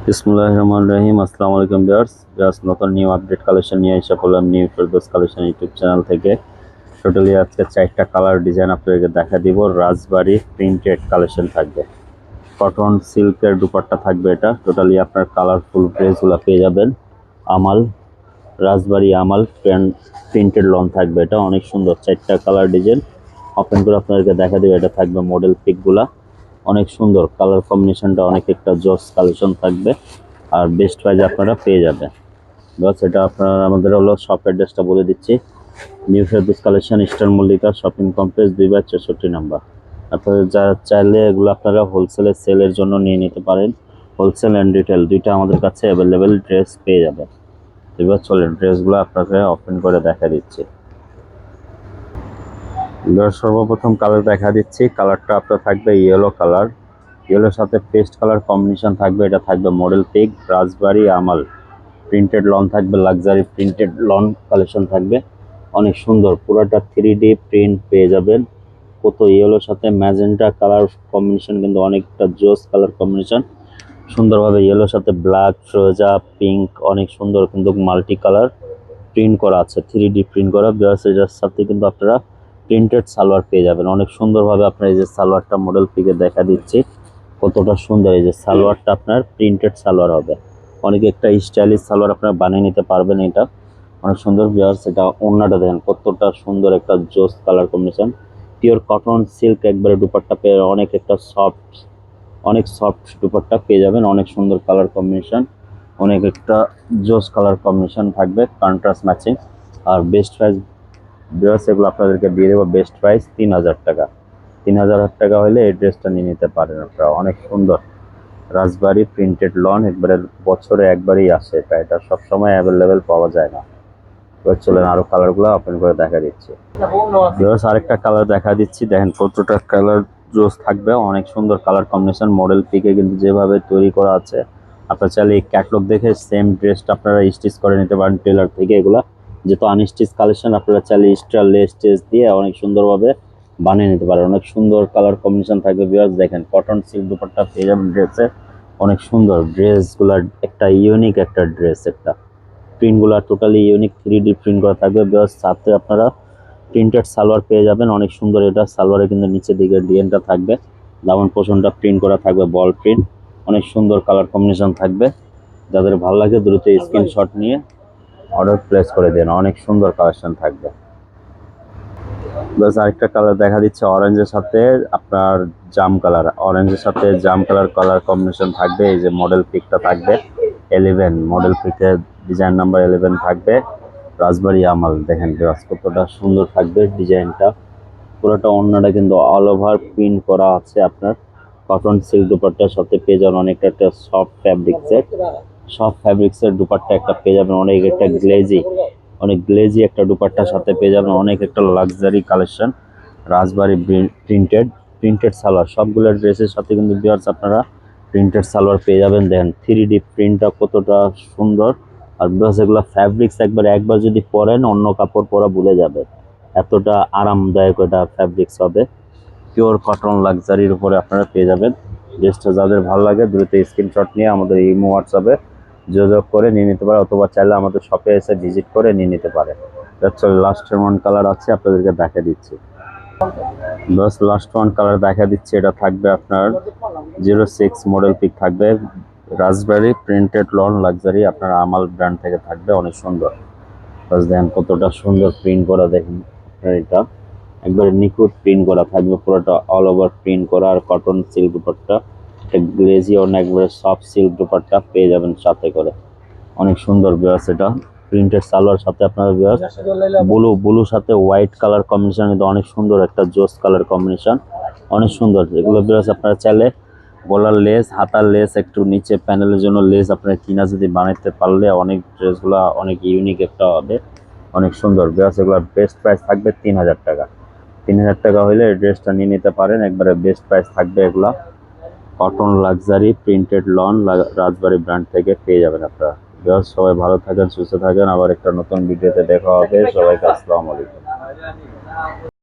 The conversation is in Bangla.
বিসমিল্লাহির রহমানির রহিম। আসসালামু আলাইকুম ভিউয়ার্স। জাস্ট নতুন নিউ আপডেট কালেকশন নিয়ে এসে পড়লাম new Ferdous collection YouTube channel থেকে। টোটালি আজকে 4টা কালার ডিজাইন আপনাদেরকে দেখা দিব। রাজবাড়ি প্রিন্টেড কালেকশন থাকবে, কটন সিল্কের দুপাট্টা থাকবে। এটা টোটালি আপনার কালারফুল ড্রেসগুলো পেয়ে যাবেন। আমাল, রাজবাড়ি আমাল প্রিন্টেড লন থাকবে। এটা অনেক সুন্দর 4টা কালার ডিজাইন ওপেন করে আপনাদেরকে দেখা দিব। এটা থাকবে মডেল পিকগুলা অনেক সুন্দর, কালার কম্বিনেশনটা অনেক একটা জস কালেকশন থাকবে আর বেস্ট প্রাইজ আপনারা পেয়ে যাবেন। বাস এটা আপনারা আমাদের হলো শপ অ্যাড্রেসটা বলে দিচ্ছি। New Ferdous collection, eastern Mallika shopping complex 2/64 number. আপনারা যারা চাইলে এগুলো আপনারা হোলসেলে সেলের জন্য নিয়ে নিতে পারেন। হোলসেল অ্যান্ড রিটেল দুইটা আমাদের কাছে অ্যাভেলেবেল ড্রেস পেয়ে যাবেন। এবার চলেন ড্রেসগুলো আপনাকে ওপেন করে দেখা দিচ্ছি। সর্বপ্রথম কালার দেখা দিচ্ছি। কালারটা আপনার থাকবে ইয়েলো কালার, ইয়েলোর সাথে পেস্ট কালার কম্বিনেশন থাকবে। এটা থাকবে মডেল পিক রাজবাড়ি আমাল প্রিন্টেড লন থাকবে, লাক্সারি প্রিন্টেড লন কালেকশন থাকবে অনেক সুন্দর। পুরোটা 3D প্রিন্ট পেয়ে যাবেন। কত ইয়েলোর সাথে ম্যাজেন্টা কালার কম্বিনেশন, কিন্তু অনেকটা জোস কালার কম্বিনেশন। সুন্দরভাবে ইয়েলোর সাথে ব্ল্যাক, ফ্রোজা, পিঙ্ক অনেক সুন্দর কিন্তু মাল্টি কালার প্রিন্ট করা আছে, 3D প্রিন্ট করা। এটার সাথে কিন্তু আপনারা প্রিন্টেড সালোয়ার পেয়ে যাবেন অনেক সুন্দরভাবে। আপনার এই যে সালোয়ারটা মডেল পিকে দেখা দিচ্ছি, কতটা সুন্দর। এই যে সালোয়ারটা আপনার প্রিন্টেড সালোয়ার হবে, অনেক একটা স্টাইলিশ সালোয়ার আপনারা বানিয়ে নিতে পারবেন। এটা অনেক সুন্দর ভিউয়ার্স। এটা ওড়নাটা দেখেন কতটা সুন্দর, একটা জোস colour combination. Pure cotton silk একবারে দুপাট্টা পেয়ে অনেক একটা অনেক সফট দুপাট্টা পেয়ে যাবেন। অনেক সুন্দর কালার কম্বিনেশন, অনেক একটা জোস কালার কম্বিনেশন থাকবে, কন্ট্রাস্ট ম্যাচিং। আর বেস্ট প্রাইস ভিউয়ার্স এগুলো আপনাদেরকে দিয়ে দেবো বেস্ট প্রাইস 3000 টাকা। 3000 টাকা হলে এই ড্রেসটা নিয়ে নিতে পারেন আপনারা। অনেক সুন্দর রাজবাড়ি প্রিন্টেড লন, একবারে বছরে একবারই আসে এটা, এটা সবসময় অ্যাভেলেবেল পাওয়া যায় না। এবার চলেন আরো কালারগুলো ওপেন করে দেখা দিচ্ছি। ভিউয়ার্স আরেকটা কালার দেখা দিচ্ছি, দেখেন কতটা কালার জোস থাকবে। অনেক সুন্দর কালার কম্বিনেশন, মডেল পিকে কিন্তু যেভাবে তৈরি করা আছে আপনারা চাইলে এই ক্যাটলগ দেখে সেম ড্রেসটা আপনারা স্টিচ করে নিতে পারেন টেলার থেকে। এগুলা যেহেতু আনস্টিচ কালেকশন, আপনারা চাইলে এক্সট্রা লেস টেস দিয়ে অনেক সুন্দরভাবে বানিয়ে নিতে পারেন। অনেক সুন্দর কালার কম্বিনেশন থাকবে ভিউয়ার্স। দেখেন কটন সিল্ক দুপাট্টা পেয়ে যাবেন ড্রেসে অনেক সুন্দর। ড্রেসগুলার একটা ইউনিক একটা ড্রেস, একটা প্রিন্টগুলো টোটালি ইউনিক 3D প্রিন্ট করা থাকবে ভিউয়ার্স। সাথে আপনারা প্রিন্টেড সালোয়ার পেয়ে যাবেন অনেক সুন্দর। এটা সালোয়ারে কিন্তু নিচের দিকে ডিজাইনটা থাকবে, দামান পোষণটা প্রিন্ট করা থাকবে বল প্রিন্ট, অনেক সুন্দর কালার কম্বিনেশন থাকবে। যাদের ভালো লাগে দ্রুত স্ক্রিনশট নিয়ে অর্ডার প্লেস করে দেন, অনেক সুন্দর কালেকশন থাকবে। প্লাস আরেকটা কালার দেখা দিচ্ছে অরেঞ্জের সাথে আপনার জাম কালার, অরেঞ্জের সাথে জাম কালার কালার কম্বিনেশন থাকবে। এই যে মডেল পিকটা থাকবে 11, মডেল পিকের ডিজাইন নাম্বার 11 থাকবে। রাজবাড়ি আমাল দেখেন কতটা সুন্দর থাকবে ডিজাইনটা। পুরোটা ওড়নাটা কিন্তু অল ওভার প্রিন্ট করা আছে আপনার কটন সিল্ক দুপাট্টার সাথে পেয়ে যাবেন অনেকটা একটা সফট ফ্যাব্রিক্সের দুপাট্টা একটা পেয়ে যাবেন। অনেক গ্লেজি একটা দুপাট্টার সাথে পেয়ে যাবেন অনেক একটা লাক্সারি কালেকশন। রাজবাড়ি প্রিন্টেড সালোয়ার, সবগুলো ড্রেসের সাথে কিন্তু ভিউয়ার্স আপনারা প্রিন্টেড সালোয়ার পেয়ে যাবেন। দেখেন 3D প্রিন্টটা কতটা সুন্দর। আর ভিউয়ার্স এগুলো ফ্যাব্রিক্স একবার যদি পরেন অন্য কাপড় পরা ভুলে যাবে, এতটা আরামদায়ক এটা ফ্যাব্রিক্স হবে। পিওর কটন লাক্সারির উপরে আপনারা পেয়ে যাবেন। ড্রেসটা যাদের ভালো লাগে দ্রুত স্ক্রিনশট নিয়ে আমাদের ইমো হোয়াটসঅ্যাপে যোগাযোগ করে নিয়ে নিতে পারে, অথবা চাইলে আমাদের শপে এসে ভিজিট করে নিয়ে নিতে পারে। লাস্টের ওয়ান কালার আছে আপনাদেরকে দেখা দিচ্ছি। বাস লাস্ট ওয়ান কালার দেখা দিচ্ছি। এটা থাকবে আপনার 06 মডেল পিক থাকবে, রাজবাড়ি প্রিন্টেড লন লাক্সারি আপনার আমাল ব্র্যান্ড থেকে থাকবে অনেক সুন্দর। বাস দেখেন কতটা সুন্দর প্রিন্ট করা, দেখেন এটা একবারে নিখুঁত প্রিন্ট করা থাকবে, পুরোটা অল ওভার প্রিন্ট করা। আর কটন সিল্ক দুপাট্টা গ্লেজি অন্য একবারে সফট সিল্ক দুপাট্টা পেয়ে যাবেন সাথে করে অনেক সুন্দর ভিউয়ার্স। এটা প্রিন্টেড সালোয়ার সাথে আপনার ভিউয়ার্স ব্লু সাথে হোয়াইট কালার কম্বিনেশন, কিন্তু অনেক সুন্দর একটা জোস কালার কম্বিনেশন অনেক সুন্দর। এগুলো ভিউয়ার্স আপনারা চাইলে গলার লেস, হাতার লেস, একটু নিচে প্যানেলের জন্য লেস আপনারা কিনা যদি বানাইতে পারলে অনেক ড্রেসগুলো অনেক ইউনিক একটা হবে, অনেক সুন্দর ভিউয়ার্স। এগুলোর বেস্ট প্রাইস থাকবে 3000 টাকা। 3000 টাকা হলে এই ড্রেসটা নিয়ে নিতে পারেন, একবারে বেস্ট প্রাইস থাকবে। এগুলা কটন লাক্সারি প্রিন্টেড লন রাজবাড়ি ব্র্যান্ড থেকে পেয়ে যাবেন আপনারা। ভিউয়ার্স সবাই ভালো থাকেন, সুস্থ থাকেন, আবার একটা নতুন ভিডিওতে দেখা হবে। সবাইকে আসসালামু আলাইকুম।